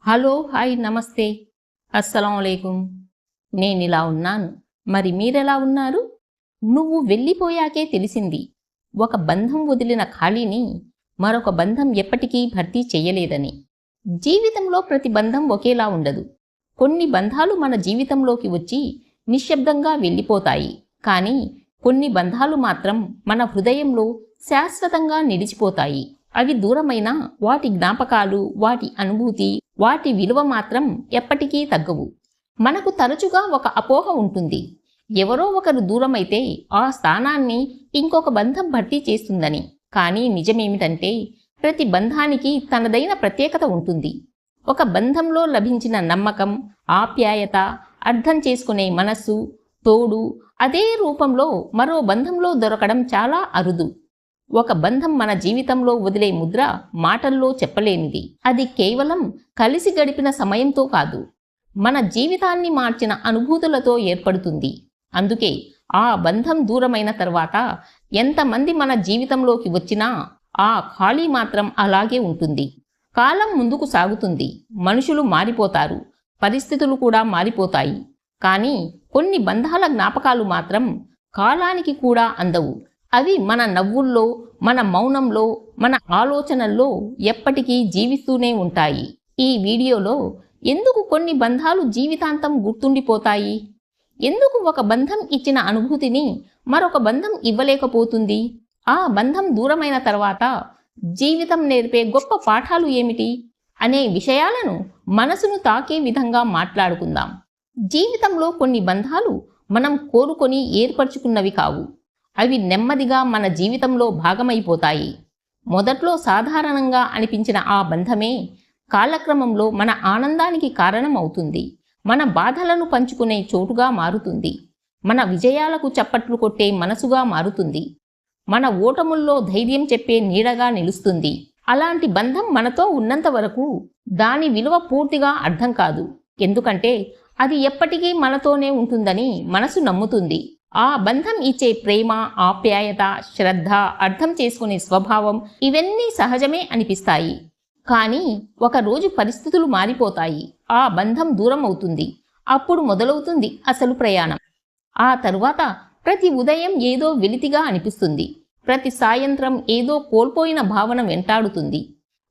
Hello, hi, నమస్తే, అస్సలాముఅలైకుం. నేనిలా ఉన్నాను. మరి మీరెలా ఉన్నారు? నువ్వు వెళ్ళిపోయాకే తెలిసింది. ఒక బంధం వదిలిన ఖాళీని మరొక బంధం ఎప్పటికీ భర్తీ చెయ్యలేదని. జీవితంలో ప్రతి బంధం ఒకేలా ఉండదు. కొన్ని బంధాలు మన జీవితంలోకి వచ్చి నిశ్శబ్దంగా వెళ్ళిపోతాయి. కానీ కొన్ని బంధాలు మాత్రం మన హృదయంలో శాశ్వతంగా నిలిచిపోతాయి. అవి దూరమైనా వాటి జ్ఞాపకాలు, వాటి అనుభూతి, వాటి విలువ మాత్రం ఎప్పటికీ తగ్గవు. మనకు తరచుగా ఒక అపోహ ఉంటుంది. ఎవరో ఒకరు దూరమైతే ఆ స్థానాన్ని ఇంకొక బంధం భర్తీ చేస్తుందని. కానీ నిజమేమిటంటే ప్రతి బంధానికి తనదైన ప్రత్యేకత ఉంటుంది. ఒక బంధంలో లభించిన నమ్మకం, ఆప్యాయత, అర్థం చేసుకునే మనస్సు, తోడు అదే రూపంలో మరో బంధంలో దొరకడం చాలా అరుదు. ఒక బంధం మన జీవితంలో వదిలే ముద్ర మాటల్లో చెప్పలేనిది. అది కేవలం కలిసి గడిపిన సమయంతో కాదు, మన జీవితాన్ని మార్చిన అనుభూతులతో ఏర్పడుతుంది. అందుకే ఆ బంధం దూరమైన తర్వాత ఎంతమంది మన జీవితంలోకి వచ్చినా ఆ ఖాళీ మాత్రం అలాగే ఉంటుంది. కాలం ముందుకు సాగుతుంది, మనుషులు మారిపోతారు, పరిస్థితులు కూడా మారిపోతాయి. కానీ కొన్ని బంధాల జ్ఞాపకాలు మాత్రం కాలానికి కూడా అందవు. అవి మన నవ్వుల్లో, మన మౌనంలో, మన ఆలోచనల్లో ఎప్పటికీ జీవిస్తూనే ఉంటాయి. ఈ వీడియోలో ఎందుకు కొన్ని బంధాలు జీవితాంతం గుర్తుండిపోతాయి, ఎందుకు ఒక బంధం ఇచ్చిన అనుభూతిని మరొక బంధం ఇవ్వలేకపోతుంది, ఆ బంధం దూరమైన తర్వాత జీవితం నేర్పే గొప్ప పాఠాలు ఏమిటి అనే విషయాలను మనసును తాకే విధంగా మాట్లాడుకుందాం. జీవితంలో కొన్ని బంధాలు మనం కోరుకొని ఏర్పరచుకున్నవి కావు. అవి నెమ్మదిగా మన జీవితంలో భాగమైపోతాయి. మొదట్లో సాధారణంగా అనిపించిన ఆ బంధమే కాలక్రమంలో మన ఆనందానికి కారణం అవుతుంది. మన బాధలను పంచుకునే చోటుగా మారుతుంది. మన విజయాలకు చప్పట్లు కొట్టే మనసుగా మారుతుంది. మన ఓటముల్లో ధైర్యం చెప్పే నీడగా నిలుస్తుంది. అలాంటి బంధం మనతో ఉన్నంత వరకు దాని విలువ పూర్తిగా అర్థం కాదు. ఎందుకంటే అది ఎప్పటికీ మనతోనే ఉంటుందని మనసు నమ్ముతుంది. ఆ బంధం ఇచ్చే ప్రేమ, ఆప్యాయత, శ్రద్ధ, అర్థం చేసుకునే స్వభావం ఇవన్నీ సహజమే అనిపిస్తాయి. కానీ ఒకరోజు పరిస్థితులు మారిపోతాయి. ఆ బంధం దూరం అవుతుంది. అప్పుడు మొదలవుతుంది అసలు ప్రయాణం. ఆ తరువాత ప్రతి ఉదయం ఏదో వెలితిగా అనిపిస్తుంది. ప్రతి సాయంత్రం ఏదో కోల్పోయిన భావన వెంటాడుతుంది.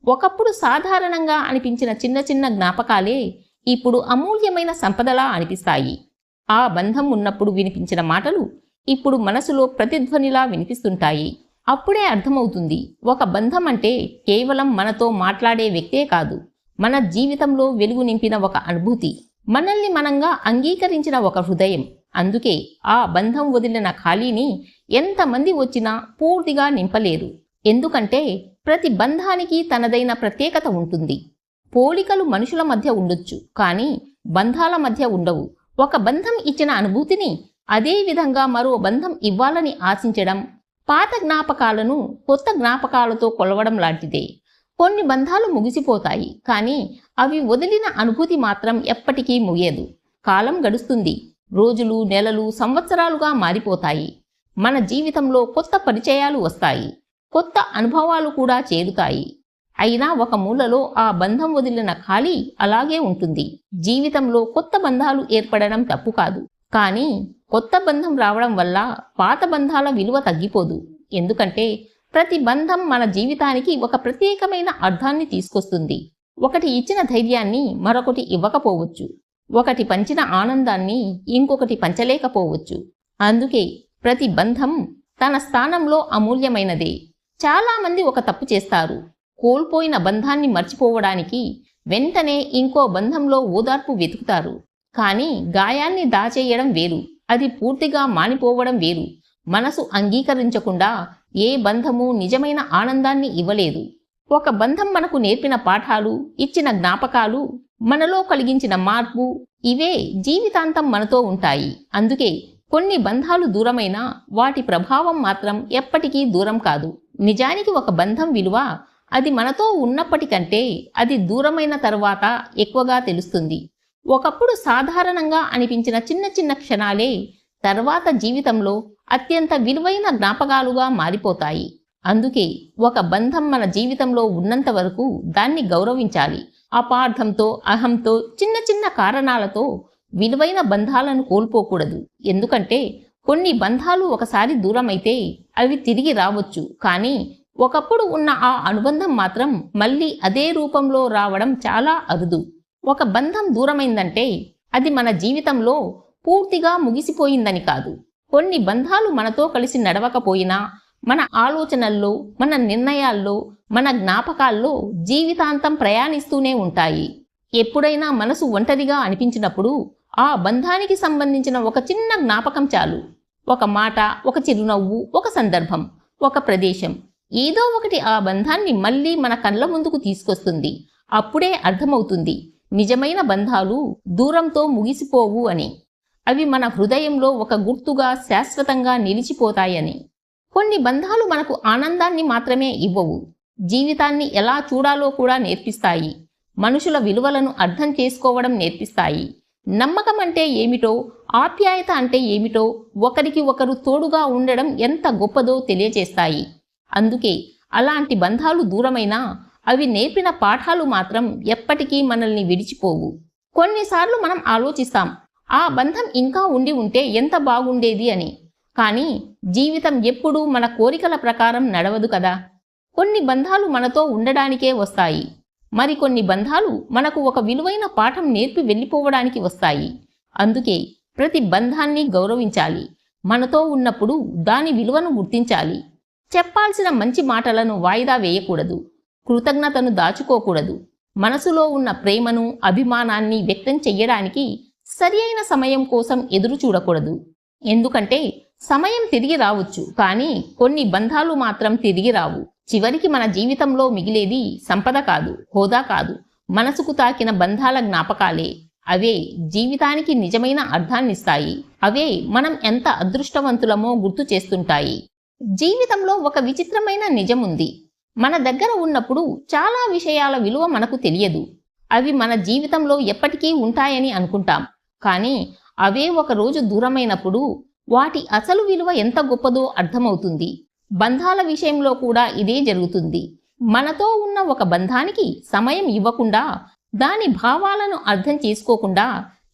ఒకప్పుడు సాధారణంగా అనిపించిన చిన్న చిన్న జ్ఞాపకాలే ఇప్పుడు అమూల్యమైన సంపదలా అనిపిస్తాయి. ఆ బంధం ఉన్నప్పుడు వినిపించిన మాటలు ఇప్పుడు మనసులో ప్రతిధ్వనిలా వినిపిస్తుంటాయి. అప్పుడే అర్థమవుతుంది, ఒక బంధం అంటే కేవలం మనతో మాట్లాడే వ్యక్తే కాదు, మన జీవితంలో వెలుగు నింపిన ఒక అనుభూతి, మనల్ని మనంగా అంగీకరించిన ఒక హృదయం. అందుకే ఆ బంధం వదిలిన ఖాళీని ఎంతమంది వచ్చినా పూర్తిగా నింపలేరు. ఎందుకంటే ప్రతి బంధానికి తనదైన ప్రత్యేకత ఉంటుంది. పోలికలు మనుషుల మధ్య ఉండొచ్చు, కానీ బంధాల మధ్య ఉండవు. ఒక బంధం ఇచ్చిన అనుభూతిని అదే విధంగా మరో బంధం ఇవ్వాలని ఆశించడం పాత జ్ఞాపకాలను కొత్త జ్ఞాపకాలతో కొలవడం లాంటిదే. కొన్ని బంధాలు ముగిసిపోతాయి, కానీ అవి వదిలిన అనుభూతి మాత్రం ఎప్పటికీ ముగియదు. కాలం గడుస్తుంది, రోజులు, నెలలు, సంవత్సరాలుగా మారిపోతాయి. మన జీవితంలో కొత్త పరిచయాలు వస్తాయి, కొత్త అనుభవాలు కూడా చేరుతాయి. అయినా ఒక మూలలో ఆ బంధం వదిలిన ఖాళీ అలాగే ఉంటుంది. జీవితంలో కొత్త బంధాలు ఏర్పడడం తప్పు కాదు, కానీ కొత్త బంధం రావడం వల్ల పాత బంధాల విలువ తగ్గిపోదు. ఎందుకంటే ప్రతి బంధం మన జీవితానికి ఒక ప్రత్యేకమైన అర్థాన్ని తీసుకొస్తుంది. ఒకటి ఇచ్చిన ధైర్యాన్ని మరొకటి ఇవ్వకపోవచ్చు, ఒకటి పంచిన ఆనందాన్ని ఇంకొకటి పంచలేకపోవచ్చు. అందుకే ప్రతి బంధం తన స్థానంలో అమూల్యమైనదే. చాలామంది ఒక తప్పు చేస్తారు. కోల్పోయిన బంధాన్ని మర్చిపోవడానికి వెంటనే ఇంకో బంధంలో ఓదార్పు వెతుకుతారు. కానీ గాయాన్ని దాచేయడం వేరు, అది పూర్తిగా మానిపోవడం వేరు. మనసు అంగీకరించకుండా ఏ బంధము నిజమైన ఆనందాన్ని ఇవ్వలేదు. ఒక బంధం మనకు నేర్పిన పాఠాలు, ఇచ్చిన జ్ఞాపకాలు, మనలో కలిగించిన మార్పు, ఇవే జీవితాంతం మనతో ఉంటాయి. అందుకే కొన్ని బంధాలు దూరమైనా వాటి ప్రభావం మాత్రం ఎప్పటికీ దూరం కాదు. నిజానికి ఒక బంధం విలువ అది మనతో ఉన్నప్పటికంటే అది దూరమైన తరువాత ఎక్కువగా తెలుస్తుంది. ఒకప్పుడు సాధారణంగా అనిపించిన చిన్న చిన్న క్షణాలే తర్వాత జీవితంలో అత్యంత విలువైన జ్ఞాపకాలుగా మారిపోతాయి. అందుకే ఒక బంధం మన జీవితంలో ఉన్నంత వరకు దాన్ని గౌరవించాలి. అపార్థంతో, అహంతో, చిన్న చిన్న కారణాలతో విలువైన బంధాలను కోల్పోకూడదు. ఎందుకంటే కొన్ని బంధాలు ఒకసారి దూరమైతే అవి తిరిగి రావచ్చు, కానీ ఒకప్పుడు ఉన్న ఆ అనుబంధం మాత్రం మళ్ళీ అదే రూపంలో రావడం చాలా అరుదు. ఒక బంధం దూరమైందంటే అది మన జీవితంలో పూర్తిగా ముగిసిపోయిందని కాదు. కొన్ని బంధాలు మనతో కలిసి నడవకపోయినా మన ఆలోచనల్లో, మన నిర్ణయాల్లో, మన జ్ఞాపకాల్లో జీవితాంతం ప్రయాణిస్తూనే ఉంటాయి. ఎప్పుడైనా మనసు ఒంటరిగా అనిపించినప్పుడు ఆ బంధానికి సంబంధించిన ఒక చిన్న జ్ఞాపకం చాలు. ఒక మాట, ఒక చిరునవ్వు, ఒక సందర్భం, ఒక ప్రదేశం, ఏదో ఒకటి ఆ బంధాన్ని మళ్ళీ మన కళ్ళ ముందుకు తీసుకొస్తుంది. అప్పుడే అర్థమవుతుంది నిజమైన బంధాలు దూరంతో ముగిసిపోవు అని. అవి మన హృదయంలో ఒక గుర్తుగా శాశ్వతంగా నిలిచిపోతాయని. కొన్ని బంధాలు మనకు ఆనందాన్ని మాత్రమే ఇవ్వవు, జీవితాన్ని ఎలా చూడాలో కూడా నేర్పిస్తాయి. మనుషుల విలువలను అర్థం చేసుకోవడం నేర్పిస్తాయి. నమ్మకం అంటే ఏమిటో, ఆప్యాయత అంటే ఏమిటో, ఒకరికి ఒకరు తోడుగా ఉండడం ఎంత గొప్పదో తెలియచేస్తాయి. అందుకే అలాంటి బంధాలు దూరమైనా అవి నేర్పిన పాఠాలు మాత్రం ఎప్పటికీ మనల్ని విడిచిపోవు. కొన్నిసార్లు మనం ఆలోచిస్తాం, ఆ బంధం ఇంకా ఉండి ఉంటే ఎంత బాగుండేది అని. కానీ జీవితం ఎప్పుడూ మన కోరికల ప్రకారం నడవదు కదా. కొన్ని బంధాలు మనతో ఉండడానికే వస్తాయి, మరికొన్ని బంధాలు మనకు ఒక విలువైన పాఠం నేర్పి వెళ్ళిపోవడానికి వస్తాయి. అందుకే ప్రతి బంధాన్ని గౌరవించాలి. మనతో ఉన్నప్పుడు దాని విలువను గుర్తించాలి. చెప్పాల్సిన మంచి మాటలను వాయిదా వేయకూడదు, కృతజ్ఞతను దాచుకోకూడదు. మనసులో ఉన్న ప్రేమను, అభిమానాన్ని వ్యక్తం చెయ్యడానికి సరి అయిన సమయం కోసం ఎదురు చూడకూడదు. ఎందుకంటే సమయం తిరిగి రావచ్చు, కానీ కొన్ని బంధాలు మాత్రం తిరిగి రావు. చివరికి మన జీవితంలో మిగిలేది సంపద కాదు, హోదా కాదు, మనసుకు తాకిన బంధాల జ్ఞాపకాలే. అవే జీవితానికి నిజమైన అర్థాన్నిస్తాయి. అవే మనం ఎంత అదృష్టవంతులమో గుర్తు చేస్తుంటాయి. జీవితంలో ఒక విచిత్రమైన నిజముంది. మన దగ్గర ఉన్నప్పుడు చాలా విషయాల విలువ మనకు తెలియదు. అవి మన జీవితంలో ఎప్పటికీ ఉంటాయని అనుకుంటాం. కానీ అవే ఒకరోజు దూరమైనప్పుడు వాటి అసలు విలువ ఎంత గొప్పదో అర్థమవుతుంది. బంధాల విషయంలో కూడా ఇదే జరుగుతుంది. మనతో ఉన్న ఒక బంధానికి సమయం ఇవ్వకుండా, దాని భావాలను అర్థం చేసుకోకుండా,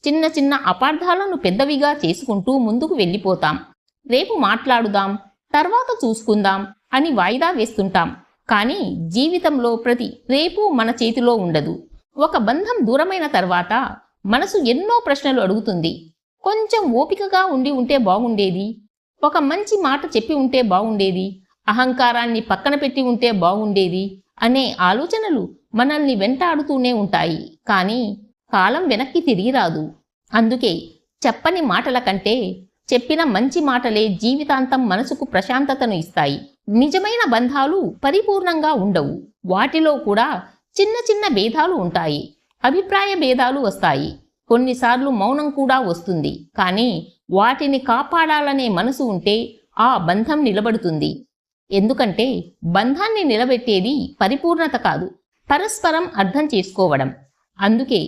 చిన్న చిన్న అపార్థాలను పెద్దవిగా చేసుకుంటూ ముందుకు వెళ్ళిపోతాం. రేపు మాట్లాడుదాం, తర్వాత చూసుకుందాం అని వాయిదా వేస్తుంటాం. కానీ జీవితంలో ప్రతి రేపు మన చేతిలో ఉండదు. ఒక బంధం దూరమైన తర్వాత మనసు ఎన్నో ప్రశ్నలు అడుగుతుంది. కొంచెం ఓపికగా ఉండి ఉంటే బాగుండేది, ఒక మంచి మాట చెప్పి ఉంటే బాగుండేది, అహంకారాన్ని పక్కన పెట్టి ఉంటే బాగుండేది అనే ఆలోచనలు మనల్ని వెంటాడుతూనే ఉంటాయి. కానీ కాలం వెనక్కి తిరిగి రాదు. అందుకే చెప్పని మాటల కంటే చెప్పిన మంచి మాటలే జీవితాంతం మనసుకు ప్రశాంతతను ఇస్తాయి. నిజమైన బంధాలు పరిపూర్ణంగా ఉండవు. వాటిలో కూడా చిన్న చిన్న భేదాలు ఉంటాయి, అభిప్రాయ భేదాలు వస్తాయి, కొన్నిసార్లు మౌనం కూడా వస్తుంది. కానీ వాటిని కాపాడాలనే మనసు ఉంటే ఆ బంధం నిలబడుతుంది. ఎందుకంటే బంధాన్ని నిలబెట్టేది పరిపూర్ణత కాదు, పరస్పరం అర్థం చేసుకోవడం. అందుకే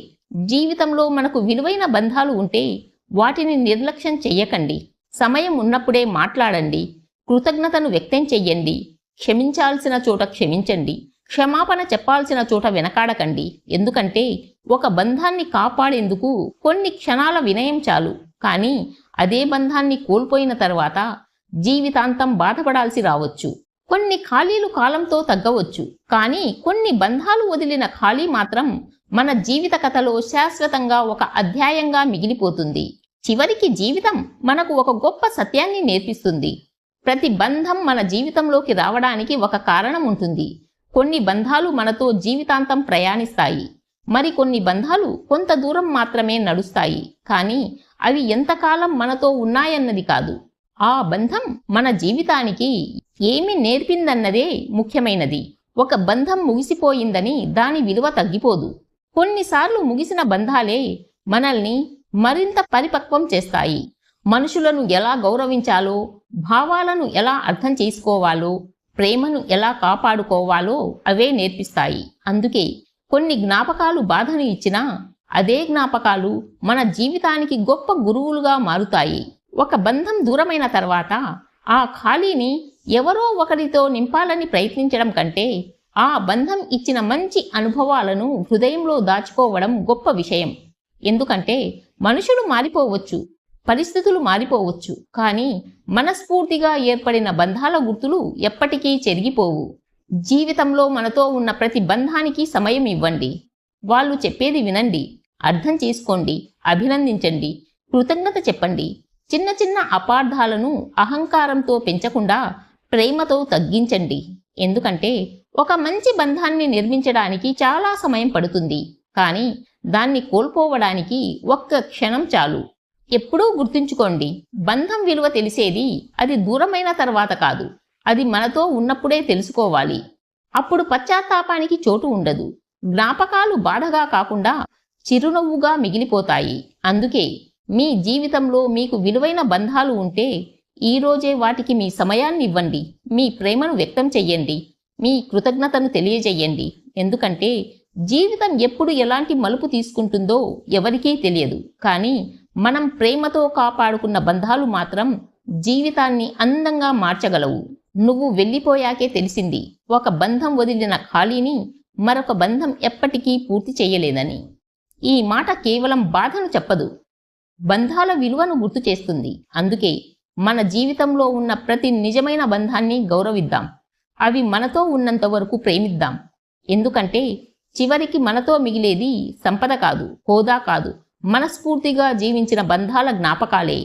జీవితంలో మనకు విలువైన బంధాలు ఉంటే వాటిని నిర్లక్ష్యం చెయ్యకండి. సమయం ఉన్నప్పుడే మాట్లాడండి, కృతజ్ఞతను వ్యక్తం చెయ్యండి, క్షమించాల్సిన చోట క్షమించండి, క్షమాపణ చెప్పాల్సిన చోట వెనకాడకండి. ఎందుకంటే ఒక బంధాన్ని కాపాడేందుకు కొన్ని క్షణాల వినయం చాలు. కానీ అదే బంధాన్ని కోల్పోయిన తర్వాత జీవితాంతం బాధపడాల్సి రావచ్చు. కొన్ని ఖాళీలు కాలంతో తగ్గవచ్చు, కానీ కొన్ని బంధాలు వదిలిన ఖాళీ మాత్రం మన జీవిత కథలో శాశ్వతంగా ఒక అధ్యాయంగా మిగిలిపోతుంది. చివరికి జీవితం మనకు ఒక గొప్ప సత్యాన్ని నేర్పిస్తుంది. ప్రతి బంధం మన జీవితంలోకి రావడానికి ఒక కారణం ఉంటుంది. కొన్ని బంధాలు మనతో జీవితాంతం ప్రయాణిస్తాయి, మరికొన్ని బంధాలు కొంత దూరం మాత్రమే నడుస్తాయి. కానీ అవి ఎంతకాలం మనతో ఉన్నాయన్నది కాదు, ఆ బంధం మన జీవితానికి ఏమి నేర్పిందన్నదే ముఖ్యమైనది. ఒక బంధం ముగిసిపోయిందని దాని విలువ తగ్గిపోదు. కొన్నిసార్లు ముగిసిన బంధాలే మనల్ని మరింత పరిపక్వం చేస్తాయి. మనుషులను ఎలా గౌరవించాలో, భావాలను ఎలా అర్థం చేసుకోవాలో, ప్రేమను ఎలా కాపాడుకోవాలో అవే నేర్పిస్తాయి. అందుకే కొన్ని జ్ఞాపకాలు బాధను ఇచ్చినా అదే జ్ఞాపకాలు మన జీవితానికి గొప్ప గురువులుగా మారుతాయి. ఒక బంధం దూరమైన తర్వాత ఆ ఖాళీని ఎవరో ఒకరితో నింపాలని ప్రయత్నించడం కంటే ఆ బంధం ఇచ్చిన మంచి అనుభవాలను హృదయంలో దాచుకోవడం గొప్ప విషయం. ఎందుకంటే మనుషులు మారిపోవచ్చు, పరిస్థితులు మారిపోవచ్చు, కానీ మనస్ఫూర్తిగా ఏర్పడిన బంధాల గుర్తులు ఎప్పటికీ చెరిగిపోవు. జీవితంలో మనతో ఉన్న ప్రతి బంధానికి సమయం ఇవ్వండి. వాళ్ళు చెప్పేది వినండి, అర్థం చేసుకోండి, అభినందించండి, కృతజ్ఞత చెప్పండి. చిన్న చిన్న అపార్థాలను అహంకారంతో పెంచకుండా ప్రేమతో తగ్గించండి. ఎందుకంటే ఒక మంచి బంధాన్ని నిర్మించడానికి చాలా సమయం పడుతుంది, కానీ దాన్ని కోల్పోవడానికి ఒక్క క్షణం చాలు. ఎప్పుడూ గుర్తుంచుకోండి, బంధం విలువ తెలిసేది అది దూరమైన తర్వాత కాదు, అది మనతో ఉన్నప్పుడే తెలుసుకోవాలి. అప్పుడు పశ్చాత్తాపానికి చోటు ఉండదు. జ్ఞాపకాలు బాధగా కాకుండా చిరునవ్వుగా మిగిలిపోతాయి. అందుకే మీ జీవితంలో మీకు విలువైన బంధాలు ఉంటే ఈరోజే వాటికి మీ సమయాన్ని ఇవ్వండి, మీ ప్రేమను వ్యక్తం చెయ్యండి, మీ కృతజ్ఞతను తెలియజేయండి. ఎందుకంటే జీవితం ఎప్పుడు ఎలాంటి మలుపు తీసుకుంటుందో ఎవరికీ తెలియదు, కానీ మనం ప్రేమతో కాపాడుకున్న బంధాలు మాత్రం జీవితాన్ని అందంగా మార్చగలవు. నువ్వు వెళ్ళిపోయాకే తెలిసింది, ఒక బంధం వదిలిన ఖాళీని మరొక బంధం ఎప్పటికీ పూర్తి చేయలేదని. ఈ మాట కేవలం బాధను చెప్పదు, బంధాల విలువను గుర్తు చేస్తుంది. అందుకే మన జీవితంలో ఉన్న ప్రతి నిజమైన బంధాన్ని గౌరవిద్దాం. అవి మనతో ఉన్నంత వరకు ప్రేమిద్దాం. ఎందుకంటే చివరికి మనతో మిగిలేది సంపద కాదు, హోదా కాదు, మనస్ఫూర్తిగా జీవించిన బంధాల జ్ఞాపకాలే.